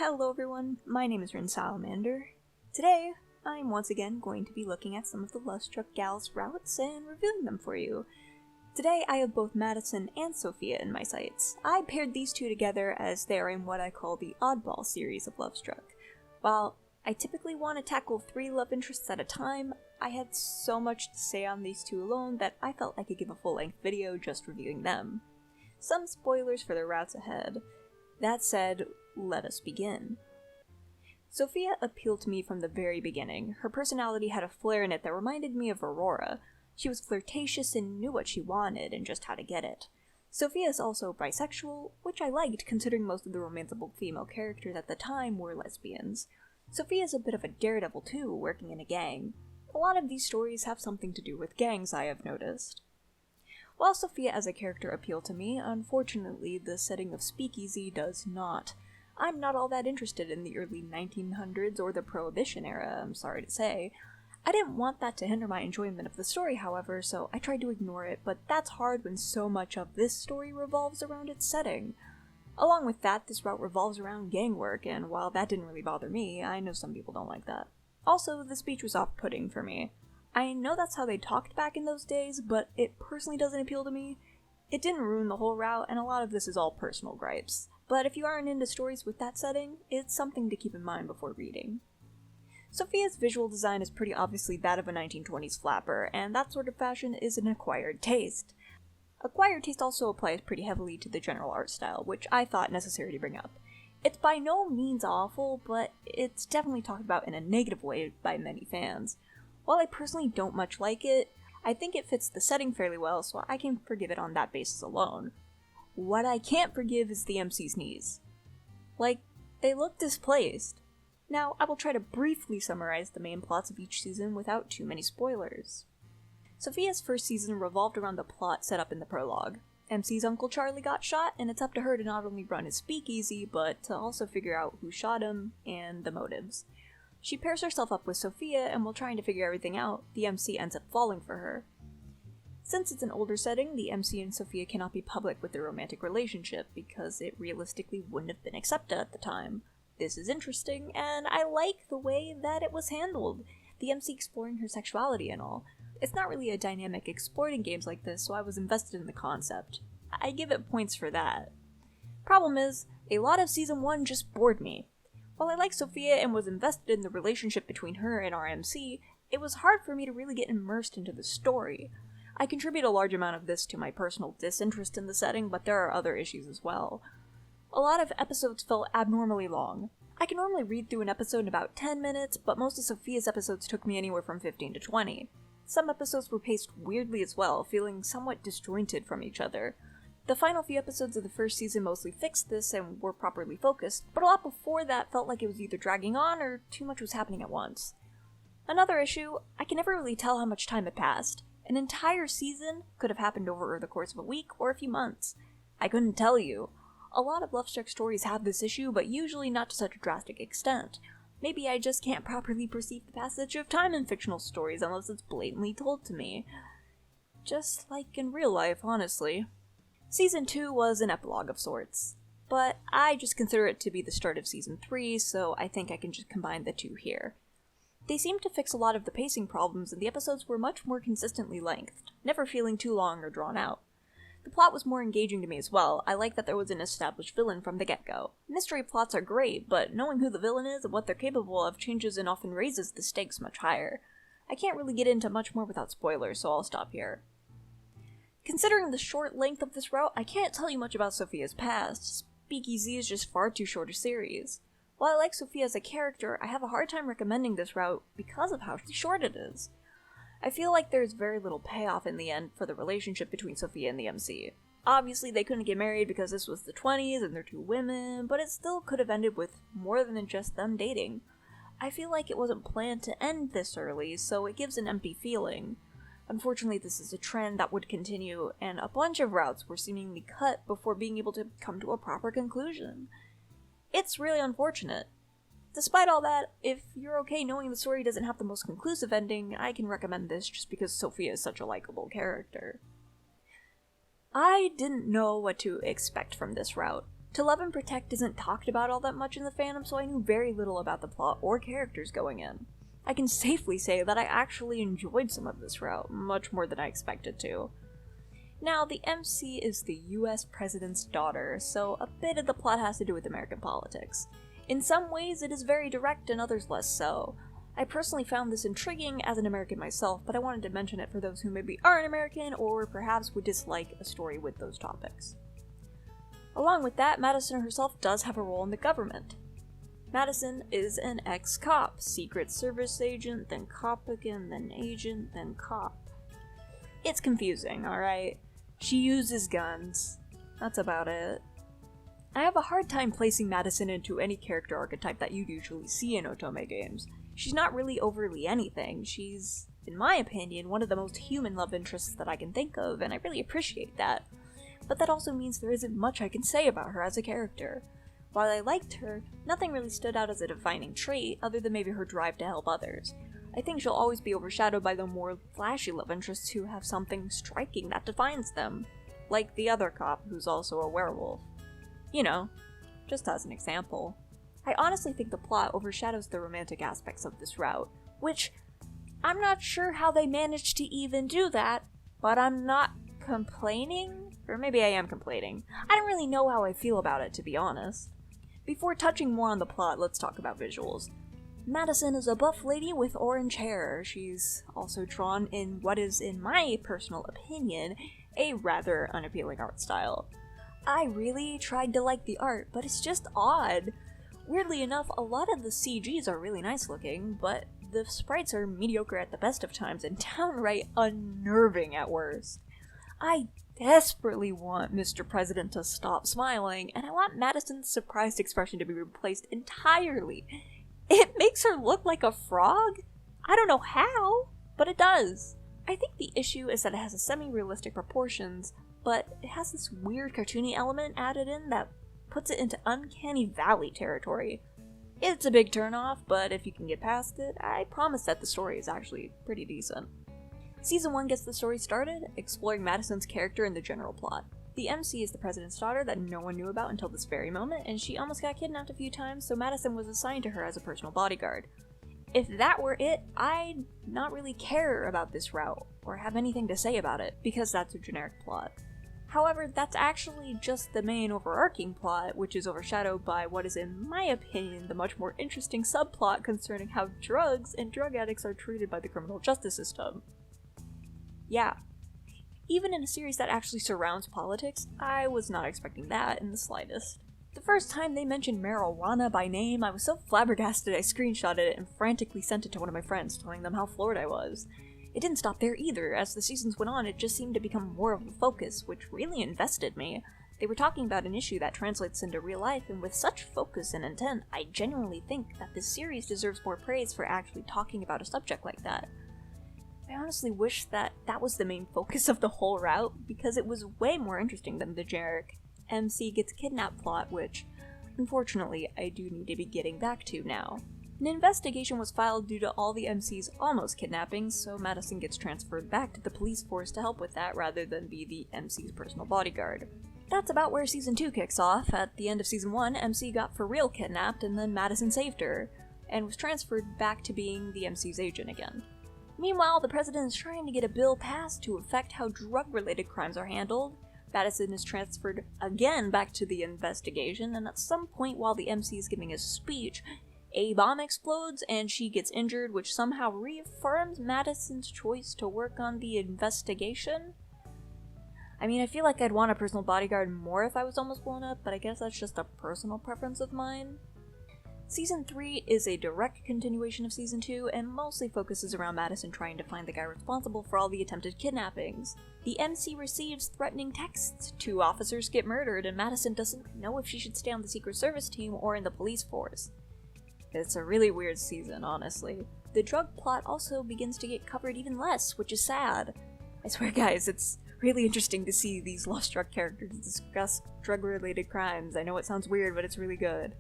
Hello everyone, my name is Salamander. Today, I'm once again going to be looking at some of the Lovestruck gals' routes and reviewing them for you. Today I have both Madison and Sofia in my sights. I paired these two together as they are in what I call the oddball series of Lovestruck. While I typically want to tackle 3 love interests at a time, I had so much to say on these two alone that I felt I could give a full-length video just reviewing them. Some spoilers for their routes ahead. That said, let us begin. Sofia appealed to me from the very beginning. Her personality had a flair in it that reminded me of Aurora. She was flirtatious and knew what she wanted and just how to get it. Sofia is also bisexual, which I liked considering most of the romanceable female characters at the time were lesbians. Sofia is a bit of a daredevil too, working in a gang. A lot of these stories have something to do with gangs, I have noticed. While Sofia as a character appealed to me, unfortunately the setting of Speakeasy does not. I'm not all that interested in the early 1900s or the Prohibition era, I'm sorry to say. I didn't want that to hinder my enjoyment of the story, however, so I tried to ignore it, but that's hard when so much of this story revolves around its setting. Along with that, this route revolves around gang work, and while that didn't really bother me, I know some people don't like that. Also, the speech was off-putting for me. I know that's how they talked back in those days, but it personally doesn't appeal to me. It didn't ruin the whole route, and a lot of this is all personal gripes. But if you aren't into stories with that setting, it's something to keep in mind before reading. Sofia's visual design is pretty obviously that of a 1920s flapper, and that sort of fashion is an acquired taste. Acquired taste also applies pretty heavily to the general art style, which I thought necessary to bring up. It's by no means awful, but it's definitely talked about in a negative way by many fans. While I personally don't much like it, I think it fits the setting fairly well, so I can forgive it on that basis alone. What I can't forgive is the MC's knees. Like, they look displaced. Now, I will try to briefly summarize the main plots of each season without too many spoilers. Sofia's first season revolved around the plot set up in the prologue. MC's Uncle Charlie got shot, and it's up to her to not only run his speakeasy, but to also figure out who shot him and the motives. She pairs herself up with Sofia, and while trying to figure everything out, the MC ends up falling for her. Since it's an older setting, the MC and Sofia cannot be public with their romantic relationship, because it realistically wouldn't have been accepted at the time. This is interesting, and I like the way that it was handled, the MC exploring her sexuality and all. It's not really a dynamic explored in games like this, so I was invested in the concept. I give it points for that. Problem is, a lot of Season 1 just bored me. While I like Sofia and was invested in the relationship between her and our MC, it was hard for me to really get immersed into the story. I contribute a large amount of this to my personal disinterest in the setting, but there are other issues as well. A lot of episodes felt abnormally long. I can normally read through an episode in about 10 minutes, but most of Sofia's episodes took me anywhere from 15 to 20. Some episodes were paced weirdly as well, feeling somewhat disjointed from each other. The final few episodes of the first season mostly fixed this and were properly focused, but a lot before that felt like it was either dragging on or too much was happening at once. Another issue, I can never really tell how much time had passed. An entire season could have happened over the course of a week or a few months. I couldn't tell you. A lot of Lovestruck stories have this issue, but usually not to such a drastic extent. Maybe I just can't properly perceive the passage of time in fictional stories unless it's blatantly told to me. Just like in real life, honestly. Season 2 was an epilogue of sorts, but I just consider it to be the start of Season 3, so I think I can just combine the two here. They seemed to fix a lot of the pacing problems, and the episodes were much more consistently lengthed, never feeling too long or drawn out. The plot was more engaging to me as well. I like that there was an established villain from the get-go. Mystery plots are great, but knowing who the villain is and what they're capable of changes and often raises the stakes much higher. I can't really get into much more without spoilers, so I'll stop here. Considering the short length of this route, I can't tell you much about Sofia's past. Speakeasy is just far too short a series. While I like Sofia as a character, I have a hard time recommending this route because of how short it is. I feel like there's very little payoff in the end for the relationship between Sofia and the MC. Obviously, they couldn't get married because this was the 20s and they're two women, but it still could have ended with more than just them dating. I feel like it wasn't planned to end this early, so it gives an empty feeling. Unfortunately, this is a trend that would continue, and a bunch of routes were seemingly cut before being able to come to a proper conclusion. It's really unfortunate. Despite all that, if you're okay knowing the story doesn't have the most conclusive ending, I can recommend this just because Sofia is such a likable character. I didn't know what to expect from this route. To Love and Protect isn't talked about all that much in the fandom, so I knew very little about the plot or characters going in. I can safely say that I actually enjoyed some of this route, much more than I expected to. Now, the MC is the US President's daughter, so a bit of the plot has to do with American politics. In some ways it is very direct and others less so. I personally found this intriguing as an American myself, but I wanted to mention it for those who maybe aren't American or perhaps would dislike a story with those topics. Along with that, Madison herself does have a role in the government. Madison is an ex-cop, Secret Service agent, then cop again, then agent, then cop. It's confusing, alright? She uses guns. That's about it. I have a hard time placing Madison into any character archetype that you'd usually see in Otome games. She's not really overly anything. She's, in my opinion, one of the most human love interests that I can think of, and I really appreciate that. But that also means there isn't much I can say about her as a character. While I liked her, nothing really stood out as a defining trait, other than maybe her drive to help others. I think she'll always be overshadowed by the more flashy love interests who have something striking that defines them. Like the other cop, who's also a werewolf. You know, just as an example. I honestly think the plot overshadows the romantic aspects of this route, which I'm not sure how they managed to even do that, but I'm not complaining? Or maybe I am complaining. I don't really know how I feel about it, to be honest. Before touching more on the plot, let's talk about visuals. Madison is a buff lady with orange hair. She's also drawn in what is, in my personal opinion, a rather unappealing art style. I really tried to like the art, but it's just odd. Weirdly enough, a lot of the CGs are really nice looking, but the sprites are mediocre at the best of times and downright unnerving at worst. I desperately want Mr. President to stop smiling, and I want Madison's surprised expression to be replaced entirely. It makes her look like a frog? I don't know how, but it does. I think the issue is that it has a semi-realistic proportions, but it has this weird cartoony element added in that puts it into uncanny valley territory. It's a big turnoff, but if you can get past it, I promise that the story is actually pretty decent. Season 1 gets the story started, exploring Madison's character and the general plot. The MC is the president's daughter that no one knew about until this very moment, and she almost got kidnapped a few times, so Madison was assigned to her as a personal bodyguard. If that were it, I'd not really care about this route, or have anything to say about it, because that's a generic plot. However, that's actually just the main overarching plot, which is overshadowed by what is, in my opinion, the much more interesting subplot concerning how drugs and drug addicts are treated by the criminal justice system. Yeah. Even in a series that actually surrounds politics, I was not expecting that in the slightest. The first time they mentioned marijuana by name, I was so flabbergasted I screenshotted it and frantically sent it to one of my friends, telling them how floored I was. It didn't stop there either. As the seasons went on, it just seemed to become more of a focus, which really invested me. They were talking about an issue that translates into real life, and with such focus and intent, I genuinely think that this series deserves more praise for actually talking about a subject like that. I honestly wish that that was the main focus of the whole route, because it was way more interesting than the generic MC gets kidnapped plot, which, unfortunately, I do need to be getting back to now. An investigation was filed due to all the MC's almost kidnappings, so Madison gets transferred back to the police force to help with that rather than be the MC's personal bodyguard. That's about where Season 2 kicks off. At the end of Season 1, MC got for real kidnapped, and then Madison saved her, and was transferred back to being the MC's agent again. Meanwhile, the president is trying to get a bill passed to affect how drug-related crimes are handled. Madison is transferred again back to the investigation, and at some point while the MC is giving his speech, a bomb explodes and she gets injured, which somehow reaffirms Madison's choice to work on the investigation. I mean, I feel like I'd want a personal bodyguard more if I was almost blown up, but I guess that's just a personal preference of mine. Season 3 is a direct continuation of Season 2 and mostly focuses around Madison trying to find the guy responsible for all the attempted kidnappings. The MC receives threatening texts, 2 officers get murdered, and Madison doesn't know if she should stay on the Secret Service team or in the police force. It's a really weird season, honestly. The drug plot also begins to get covered even less, which is sad. I swear guys, it's really interesting to see these Lovestruck characters discuss drug-related crimes. I know it sounds weird, but it's really good.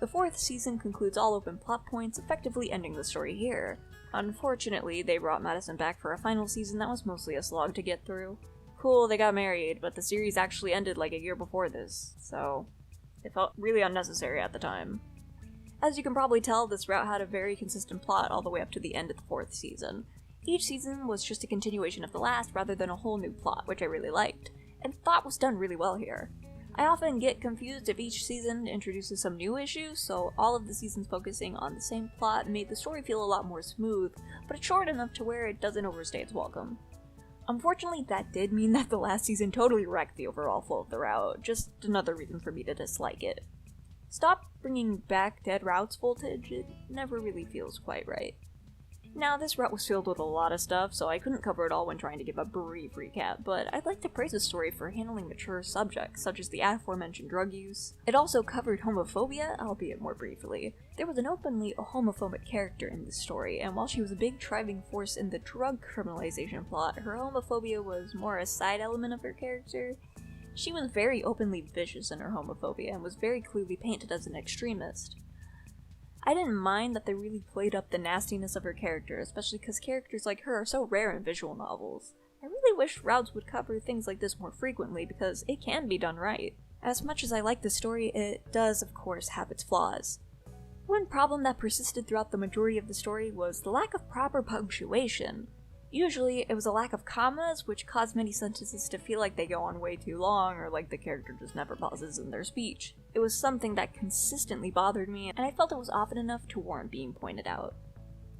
The 4th season concludes all open plot points, effectively ending the story here. Unfortunately, they brought Madison back for a final season that was mostly a slog to get through. Cool, they got married, but the series actually ended like a year before this, so It felt really unnecessary at the time. As you can probably tell, this route had a very consistent plot all the way up to the end of the 4th season. Each season was just a continuation of the last rather than a whole new plot, which I really liked, and thought was done really well here. I often get confused if each season introduces some new issue, so all of the seasons focusing on the same plot made the story feel a lot more smooth, but it's short enough to where it doesn't overstay its welcome. Unfortunately, that did mean that the last season totally wrecked the overall flow of the route, just another reason for me to dislike it. Stop bringing back dead routes voltage, it never really feels quite right. Now, this route was filled with a lot of stuff, so I couldn't cover it all when trying to give a brief recap, but I'd like to praise the story for handling mature subjects, such as the aforementioned drug use. It also covered homophobia, albeit more briefly. There was an openly homophobic character in this story, and while she was a big driving force in the drug criminalization plot, her homophobia was more a side element of her character. She was very openly vicious in her homophobia, and was very clearly painted as an extremist. I didn't mind that they really played up the nastiness of her character, especially because characters like her are so rare in visual novels. I really wish routes would cover things like this more frequently because it can be done right. As much as I like the story, it does of course have its flaws. One problem that persisted throughout the majority of the story was the lack of proper punctuation. Usually, it was a lack of commas, which caused many sentences to feel like they go on way too long, or like the character just never pauses in their speech. It was something that consistently bothered me, and I felt it was often enough to warrant being pointed out.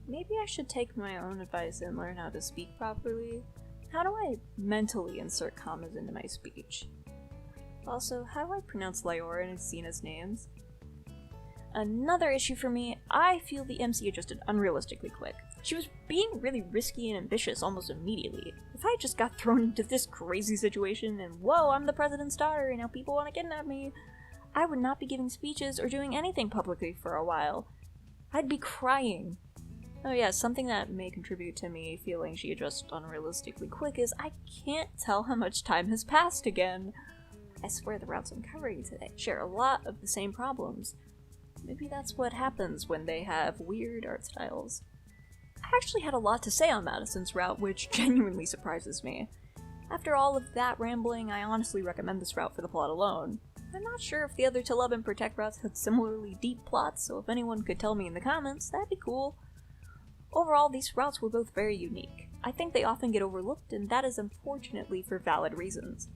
Maybe I should take my own advice and learn how to speak properly. How do I mentally insert commas into my speech? Also, how do I pronounce Leora and Xena's names? Another issue for me, I feel the MC adjusted unrealistically quick. She was being really risky and ambitious almost immediately. If I just got thrown into this crazy situation and whoa, I'm the president's daughter and now people want to kidnap me, I would not be giving speeches or doing anything publicly for a while. I'd be crying. Oh yeah, something that may contribute to me feeling she adjusts unrealistically quick is I can't tell how much time has passed again. I swear the routes I'm covering today share a lot of the same problems. Maybe that's what happens when they have weird art styles. I actually had a lot to say on Madison's route, which genuinely surprises me. After all of that rambling, I honestly recommend this route for the plot alone. I'm not sure if the other To Love and Protect routes had similarly deep plots, so if anyone could tell me in the comments, that'd be cool. Overall, these routes were both very unique. I think they often get overlooked, and that is unfortunately for valid reasons.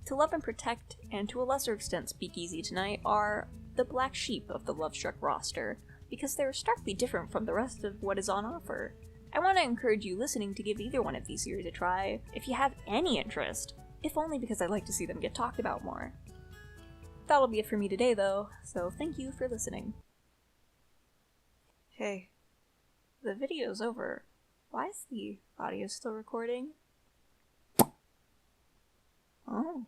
To Love and Protect, and to a lesser extent Speakeasy Tonight, are the black sheep of the Lovestruck roster, because they're starkly different from the rest of what is on offer. I want to encourage you listening to give either one of these series a try, if you have any interest, if only because I like to see them get talked about more. That'll be it for me today though, so thank you for listening. Hey, the video's over. Why is the audio still recording? Oh.